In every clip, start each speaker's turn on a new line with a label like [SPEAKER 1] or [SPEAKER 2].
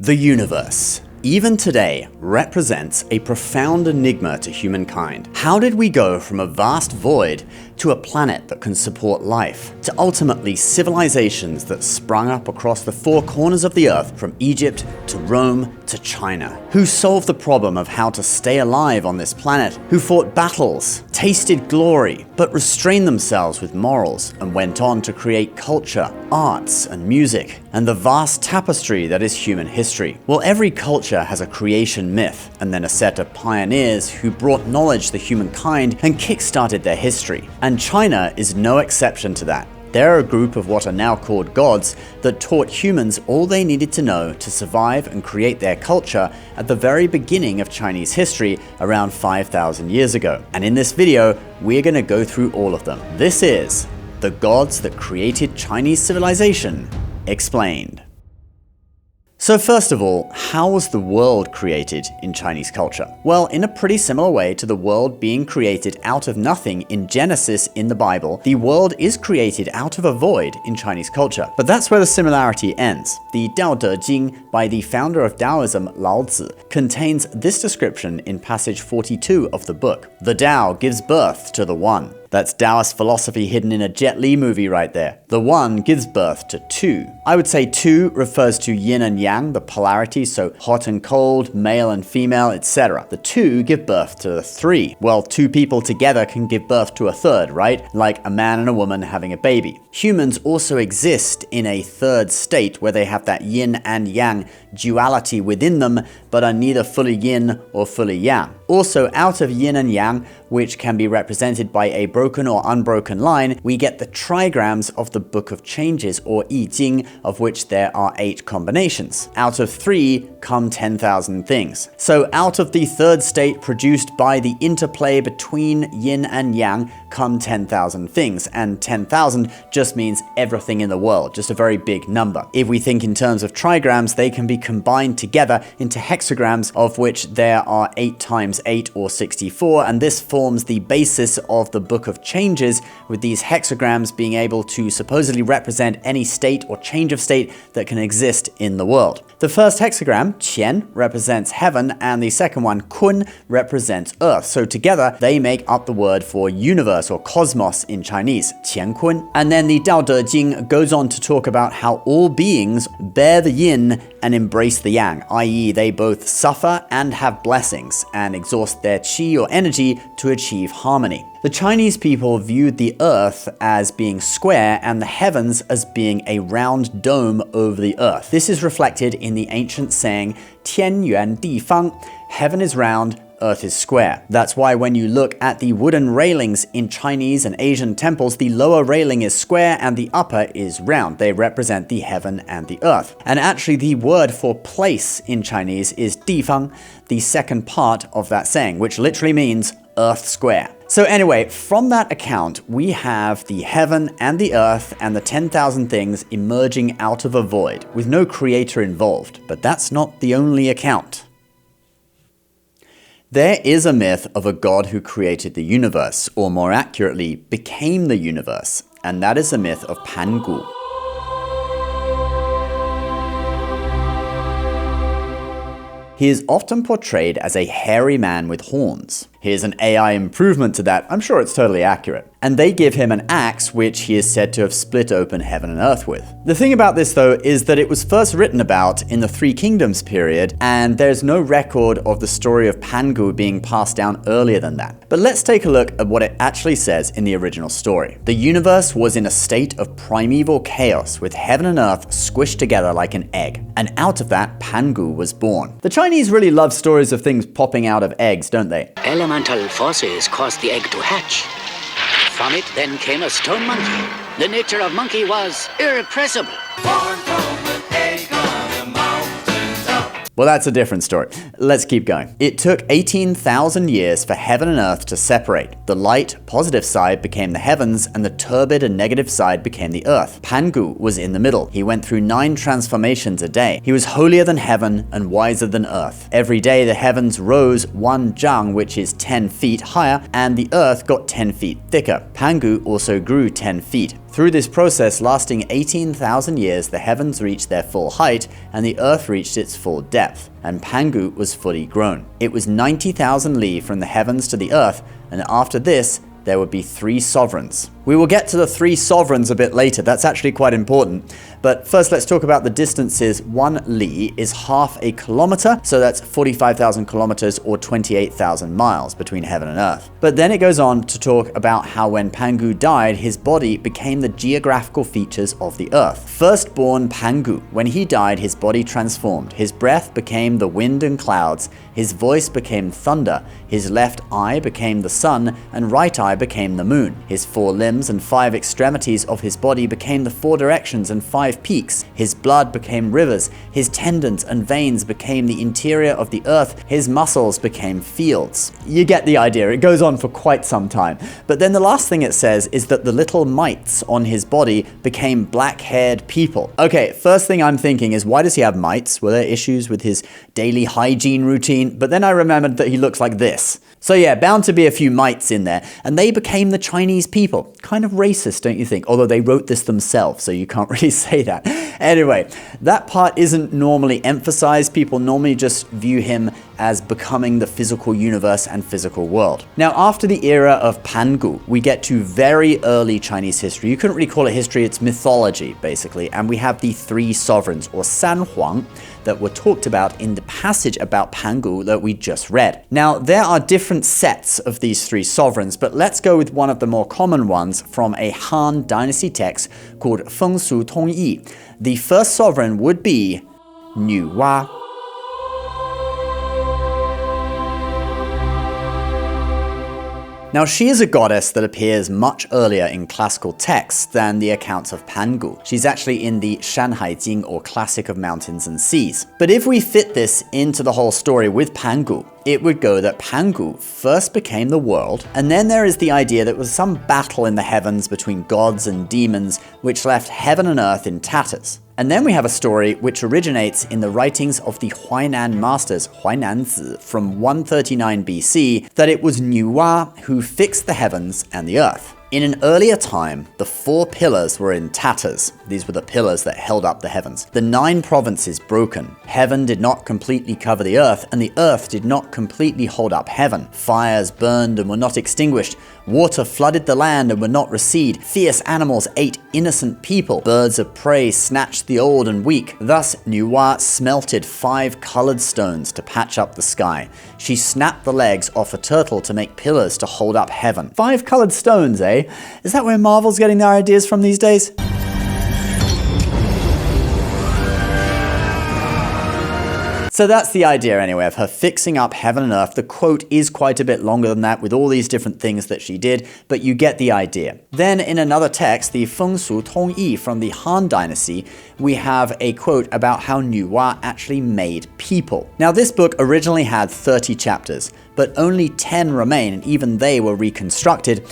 [SPEAKER 1] The universe, even today, represents a profound enigma to humankind. How did we go from a vast void to a planet that can support life, to ultimately civilizations that sprung up across the four corners of the earth, from Egypt to Rome to China? Who solved the problem of how to stay alive on this planet? Who fought battles, tasted glory, but restrained themselves with morals and went on to create culture, arts, and music, and the vast tapestry that is human history? Well, every culture has a creation myth, and then a set of pioneers who brought knowledge to humankind and kick-started their history. And China is no exception to that. They're a group of what are now called gods that taught humans all they needed to know to survive and create their culture at the very beginning of Chinese history around 5,000 years ago. And in this video, we're going to go through all of them. This is The Gods That Created Chinese Civilization Explained. So first of all, how was the world created in Chinese culture? Well, in a pretty similar way to the world being created out of nothing in Genesis in the Bible, the world is created out of a void in Chinese culture. But that's where the similarity ends. The Tao Te Ching by the founder of Taoism, Lao Tzu, contains this description in passage 42 of the book. The Tao gives birth to the One. That's Taoist philosophy hidden in a Jet Li movie right there. The One gives birth to two. I would say two refers to yin and yang, the polarity, so hot and cold, male and female, etc. The two give birth to the three. Well, two people together can give birth to a third, right? Like a man and a woman having a baby. Humans also exist in a third state where they have that yin and yang duality within them, but are neither fully yin or fully yang. Also, out of yin and yang, which can be represented by a broken or unbroken line, we get the trigrams of the Book of Changes, or I Ching, of which there are 8 combinations. Out of 3 come 10,000 things. So out of the third state produced by the interplay between yin and yang come 10,000 things, and 10,000 just means everything in the world, just a very big number. If we think in terms of trigrams, they can be combined together into hexagrams, of which there are 8 times 8 or 64, and this forms the basis of the Book of Changes, with these hexagrams being able to supposedly represent any state or change of state that can exist in the world. The first hexagram, Qian, represents heaven, and the second one, Kun, represents earth. So together, they make up the word for universe or cosmos in Chinese, Qian Kun. And then the Tao Te Ching goes on to talk about how all beings bear the yin and embrace the yang, i.e. they both suffer and have blessings, and exhaust their qi or energy to achieve harmony. The Chinese people viewed the earth as being square and the heavens as being a round dome over the earth. This is reflected in the ancient saying, Tian Yuan Di Fang, heaven is round, earth is square. That's why when you look at the wooden railings in Chinese and Asian temples, the lower railing is square and the upper is round. They represent the heaven and the earth. And actually the word for place in Chinese is Di Fang, the second part of that saying, which literally means earth square. So anyway, from that account, we have the heaven and the earth and the 10,000 things emerging out of a void, with no creator involved. But that's not the only account. There is a myth of a god who created the universe, or more accurately, became the universe, and that is the myth of Pangu. He is often portrayed as a hairy man with horns. Here's an AI improvement to that, I'm sure it's totally accurate. And they give him an axe which he is said to have split open heaven and earth with. The thing about this though is that it was first written about in the Three Kingdoms period, and there's no record of the story of Pangu being passed down earlier than that. But let's take a look at what it actually says in the original story. The universe was in a state of primeval chaos, with heaven and earth squished together like an egg. And out of that, Pangu was born. The Chinese really love stories of things popping out of eggs, don't they?
[SPEAKER 2] Elemental forces caused the egg to hatch. From it then came a stone monkey. The nature of monkey was irrepressible. Born from an egg on the mountain top.
[SPEAKER 1] Well, that's a different story. Let's keep going. It took 18,000 years for heaven and earth to separate. The light, positive side became the heavens, and the turbid and negative side became the earth. Pangu was in the middle. He went through 9 transformations a day. He was holier than heaven and wiser than earth. Every day the heavens rose 1 zhang, which is 10 feet higher, and the earth got 10 feet thicker. Pangu also grew 10 feet. Through this process lasting 18,000 years, the heavens reached their full height and the earth reached its full depth, and Pangu was fully grown. It was 90,000 li from the heavens to the earth, and after this, there would be 3 sovereigns. We will get to the 3 sovereigns a bit later, that's actually quite important. But first let's talk about the distances. 1 li is half a kilometer, so that's 45,000 kilometers or 28,000 miles between heaven and earth. But then it goes on to talk about how when Pangu died, his body became the geographical features of the earth. Firstborn Pangu, when he died, his body transformed. His breath became the wind and clouds, his voice became thunder, his left eye became the sun, and right eye became the moon. His 4 limbs and 5 extremities of his body became the 4 directions and 5 peaks. His blood became rivers, his tendons and veins became the interior of the earth, his muscles became fields. You get the idea, it goes on for quite some time. But then the last thing it says is that the little mites on his body became black-haired people. Okay, first thing I'm thinking is, why does he have mites? Were there issues with his daily hygiene routine? But then I remembered that he looks like this. So yeah, bound to be a few mites in there, and they became the Chinese people. Kind of racist, don't you think? Although they wrote this themselves, so you can't really say that. Anyway, that part isn't normally emphasized. People normally just view him as becoming the physical universe and physical world. Now, after the era of Pangu, we get to very early Chinese history. You couldn't really call it history, it's mythology, basically. And we have the 3 sovereigns, or San Huang, that were talked about in the passage about Pangu that we just read. Now, there are different sets of these 3 sovereigns, but let's go with one of the more common ones from a Han Dynasty text called Fuxi Tongyi. The first sovereign would be Nuwa. Now, she is a goddess that appears much earlier in classical texts than the accounts of Pangu. She's actually in the Shanhai Jing, or Classic of Mountains and Seas. But if we fit this into the whole story with Pangu, it would go that Pangu first became the world, and then there is the idea that there was some battle in the heavens between gods and demons, which left heaven and earth in tatters. And then we have a story which originates in the writings of the Huainan masters, Huainanzi, from 139 BC, that it was Nuwa who fixed the heavens and the earth. In an earlier time, the 4 pillars were in tatters. These were the pillars that held up the heavens. The 9 provinces broken. Heaven did not completely cover the earth, and the earth did not completely hold up heaven. Fires burned and were not extinguished. Water flooded the land and would not recede. Fierce animals ate innocent people. Birds of prey snatched the old and weak. Thus, Nuwa smelted 5 colored stones to patch up the sky. She snapped the legs off a turtle to make pillars to hold up heaven. 5 colored stones, eh? Is that where Marvel's getting their ideas from these days? So that's the idea anyway, of her fixing up heaven and earth. The quote is quite a bit longer than that with all these different things that she did, but you get the idea. Then in another text, the Fuxi Tongyi from the Han Dynasty, we have a quote about how Nuwa actually made people. Now this book originally had 30 chapters, but only 10 remain, and even they were reconstructed.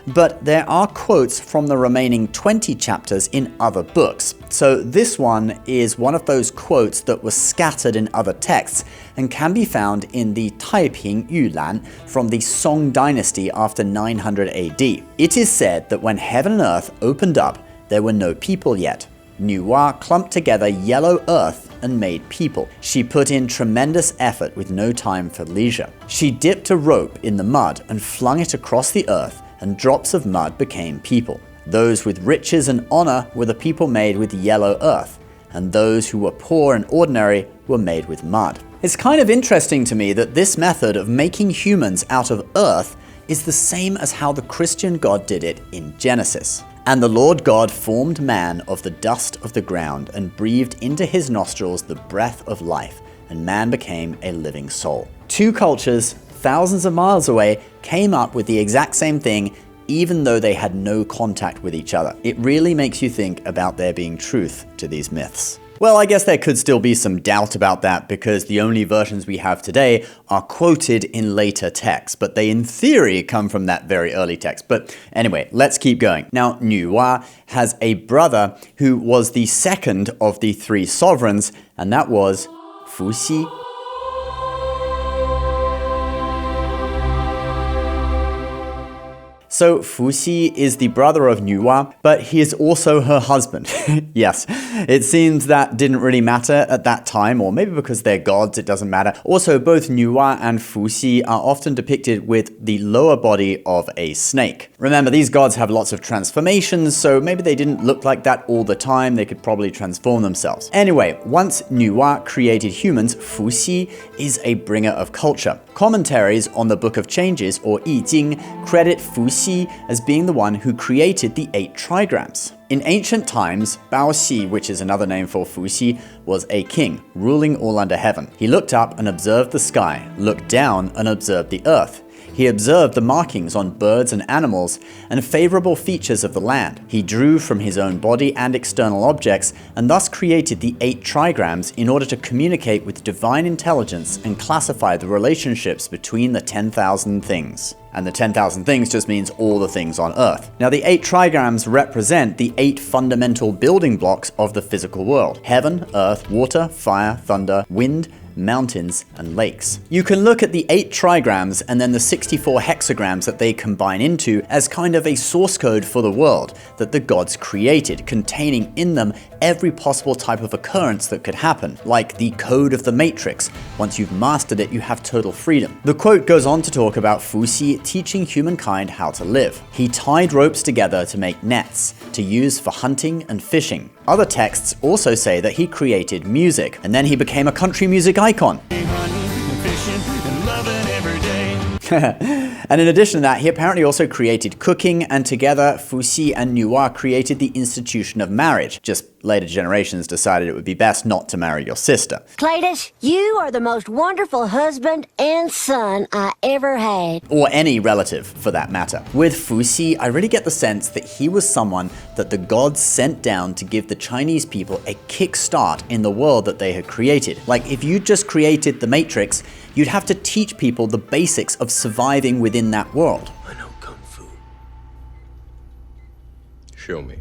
[SPEAKER 1] But there are quotes from the remaining 20 chapters in other books. So this one is one of those quotes that was scattered in other texts and can be found in the Taiping Yulan from the Song Dynasty after 900 AD. It is said that when heaven and earth opened up, there were no people yet. Nuwa clumped together yellow earth and made people. She put in tremendous effort with no time for leisure. She dipped a rope in the mud and flung it across the earth, and drops of mud became people. Those with riches and honor were the people made with yellow earth, and those who were poor and ordinary were made with mud. It's kind of interesting to me that this method of making humans out of earth is the same as how the Christian God did it in Genesis. And the Lord God formed man of the dust of the ground and breathed into his nostrils the breath of life, and man became a living soul. 2 cultures thousands of miles away came up with the exact same thing, even though they had no contact with each other. It really makes you think about there being truth to these myths. Well, I guess there could still be some doubt about that because the only versions we have today are quoted in later texts, but they in theory come from that very early text. But anyway, let's keep going. Now, Nuwa has a brother who was the second of the 3 sovereigns, and that was Fuxi. So Fuxi is the brother of Nuwa, but he is also her husband. Yes, it seems that didn't really matter at that time, or maybe because they're gods, it doesn't matter. Also, both Nuwa and Fuxi are often depicted with the lower body of a snake. Remember, these gods have lots of transformations, so maybe they didn't look like that all the time. They could probably transform themselves. Anyway, once Nuwa created humans, Fuxi is a bringer of culture. Commentaries on the Book of Changes, or I Ching, credit Fuxi as being the one who created the 8 trigrams. In ancient times, Baoxi, which is another name for Fuxi, was a king, ruling all under heaven. He looked up and observed the sky, looked down and observed the earth. He observed the markings on birds and animals and favorable features of the land. He drew from his own body and external objects and thus created the 8 trigrams in order to communicate with divine intelligence and classify the relationships between the 10,000 things. And the 10,000 things just means all the things on Earth. Now, the 8 trigrams represent the 8 fundamental building blocks of the physical world: heaven, earth, water, fire, thunder, wind, mountains, and lakes. You can look at the 8 trigrams and then the 64 hexagrams that they combine into as kind of a source code for the world that the gods created, containing in them every possible type of occurrence that could happen, like the code of the matrix. Once you've mastered it, you have total freedom. The quote goes on to talk about Fuxi teaching humankind how to live. He tied ropes together to make nets, to use for hunting and fishing. Other texts also say that he created music, and then he became a country music icon. And in addition to that, he apparently also created cooking, and together Fuxi and Nuwa created the institution of marriage. Just later generations decided it would be best not to marry your sister.
[SPEAKER 3] Cletus, you are the most wonderful husband and son I ever had.
[SPEAKER 1] Or any relative, for that matter. With Fuxi, I really get the sense that he was someone that the gods sent down to give the Chinese people a kickstart in the world that they had created. Like, if you just created the Matrix, you'd have to teach people the basics of surviving within that world.
[SPEAKER 4] I know Kung Fu. Show me.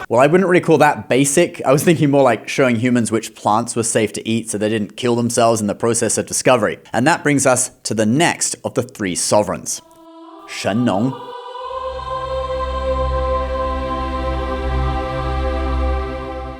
[SPEAKER 1] Well, I wouldn't really call that basic. I was thinking more like showing humans which plants were safe to eat so they didn't kill themselves in the process of discovery. And that brings us to the next of the 3 sovereigns, Shennong.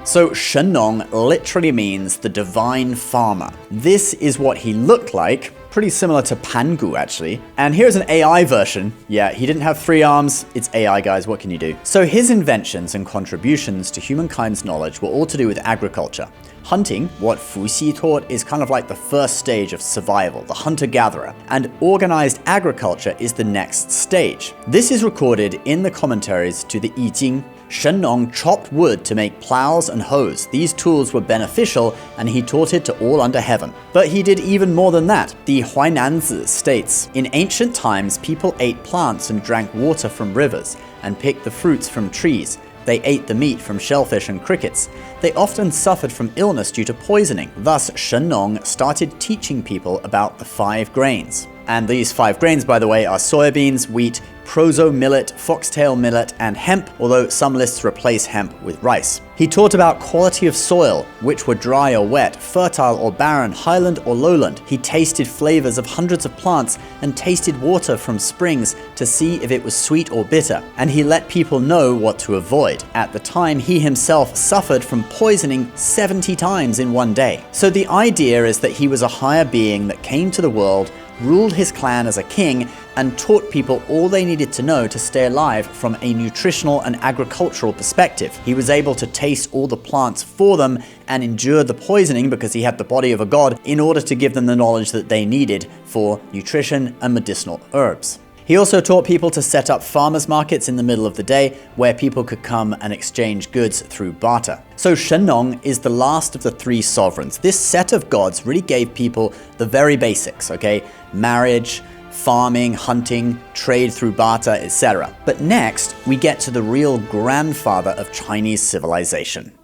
[SPEAKER 1] So Shennong literally means the divine farmer. This is what he looked like, pretty similar to Pangu actually. And here's an AI version. Yeah, he didn't have 3 arms. It's AI, guys, what can you do? So his inventions and contributions to humankind's knowledge were all to do with agriculture. Hunting, what Fuxi taught, is kind of like the first stage of survival, the hunter-gatherer, and organized agriculture is the next stage. This is recorded in the commentaries to the I Ching. Shennong chopped wood to make plows and hoes. These tools were beneficial, and he taught it to all under heaven. But he did even more than that. The Huainanzi states, in ancient times, people ate plants and drank water from rivers, and picked the fruits from trees. They ate the meat from shellfish and crickets. They often suffered from illness due to poisoning. Thus, Shennong started teaching people about the 5 grains. And these 5 grains, by the way, are soybeans, wheat, proso millet, foxtail millet, and hemp, although some lists replace hemp with rice. He taught about quality of soil, which were dry or wet, fertile or barren, highland or lowland. He tasted flavors of hundreds of plants and tasted water from springs to see if it was sweet or bitter. And he let people know what to avoid. At the time, he himself suffered from poisoning 70 times in one day. So the idea is that he was a higher being that came to the world, ruled his clan as a king, and taught people all they needed to know to stay alive from a nutritional and agricultural perspective. He was able to taste all the plants for them and endure the poisoning because he had the body of a god in order to give them the knowledge that they needed for nutrition and medicinal herbs. He also taught people to set up farmers markets in the middle of the day where people could come and exchange goods through barter. So Shennong is the last of the 3 sovereigns. This set of gods really gave people the very basics, okay? Marriage, farming, hunting, trade through barter, etc. But next, we get to the real grandfather of Chinese civilization,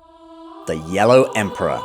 [SPEAKER 1] the Yellow Emperor.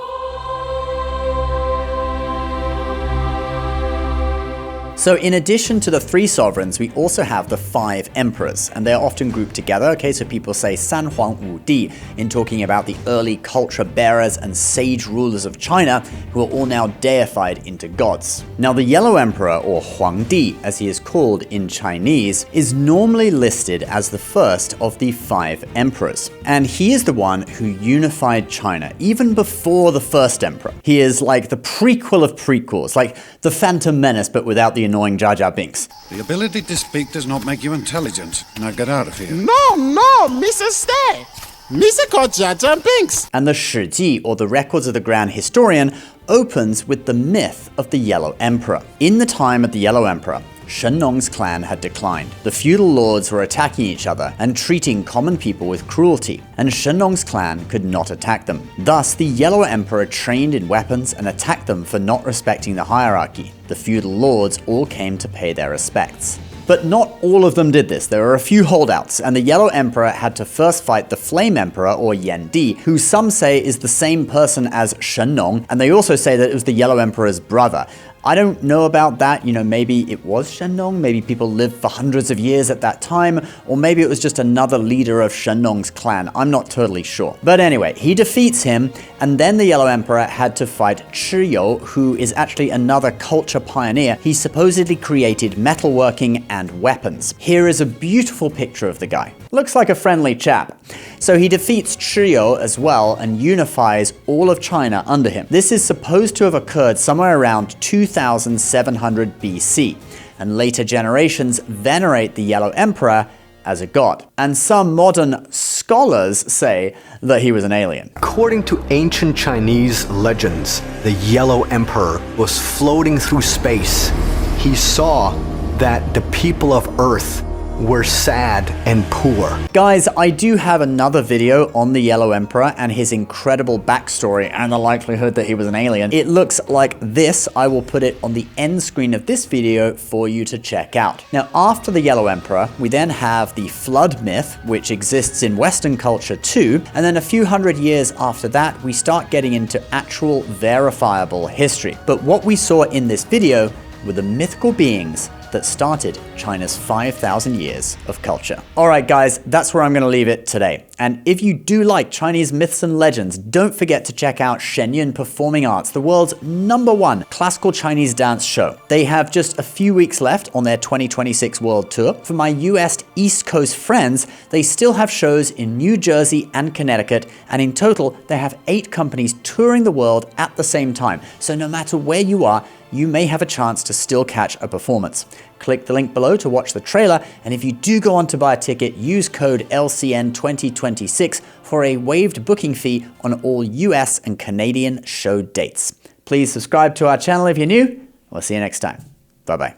[SPEAKER 1] So in addition to the 3 sovereigns, we also have the 5 emperors, and they're often grouped together, okay? So people say San Huang Wu Di in talking about the early culture bearers and sage rulers of China, who are all now deified into gods. Now the Yellow Emperor, or Huangdi as he is called in Chinese, is normally listed as the first of the 5 emperors. And he is the one who unified China, even before the first emperor. He is like the prequel of prequels, like the Phantom Menace, but without the annoying Jar Jar Binks.
[SPEAKER 4] The ability to speak does not make you intelligent. Now get out of here.
[SPEAKER 5] No, Mr. Stay. Mr. called Jar Jar Binks.
[SPEAKER 1] And the Shiji, or the Records of the Grand Historian, opens with the myth of the Yellow Emperor. In the time of the Yellow Emperor, Shennong's clan had declined. The feudal lords were attacking each other and treating common people with cruelty, and Shennong's clan could not attack them. Thus, the Yellow Emperor trained in weapons and attacked them for not respecting the hierarchy. The feudal lords all came to pay their respects. But not all of them did this. There were a few holdouts, and the Yellow Emperor had to first fight the Flame Emperor, or Yendi, who some say is the same person as Shennong, and they also say that it was the Yellow Emperor's brother. I don't know about that, maybe it was Shennong, maybe people lived for hundreds of years at that time, or maybe it was just another leader of Shennong's clan, I'm not totally sure. But anyway, he defeats him, and then the Yellow Emperor had to fight Chiyo, who is actually another culture pioneer. He supposedly created metalworking and weapons. Here is a beautiful picture of the guy. Looks like a friendly chap. So he defeats Chiyo as well and unifies all of China under him. This is supposed to have occurred somewhere around 2700 BC, and later generations venerate the Yellow Emperor as a god. And some modern scholars say that he was an alien.
[SPEAKER 6] According to ancient Chinese legends, the Yellow Emperor was floating through space. He saw that the people of Earth were sad and poor.
[SPEAKER 1] Guys, I do have another video on the Yellow Emperor and his incredible backstory and the likelihood that he was an alien. It looks like this. I will put it on the end screen of this video for you to check out. Now, after the Yellow Emperor, we then have the Flood myth, which exists in Western culture too, and then a few hundred years after that, we start getting into actual verifiable history. But what we saw in this video were the mythical beings that started China's 5,000 years of culture. All right, guys, that's where I'm going to leave it today. And if you do like Chinese myths and legends, don't forget to check out Shenyun Performing Arts, the world's #1 classical Chinese dance show. They have just a few weeks left on their 2026 world tour. For my US East Coast friends, they still have shows in New Jersey and Connecticut, and in total, they have 8 companies touring the world at the same time. So no matter where you are, you may have a chance to still catch a performance. Click the link below to watch the trailer, and if you do go on to buy a ticket, use code LCN2026 for a waived booking fee on all US and Canadian show dates. Please subscribe to our channel if you're new. We'll see you next time. Bye-bye.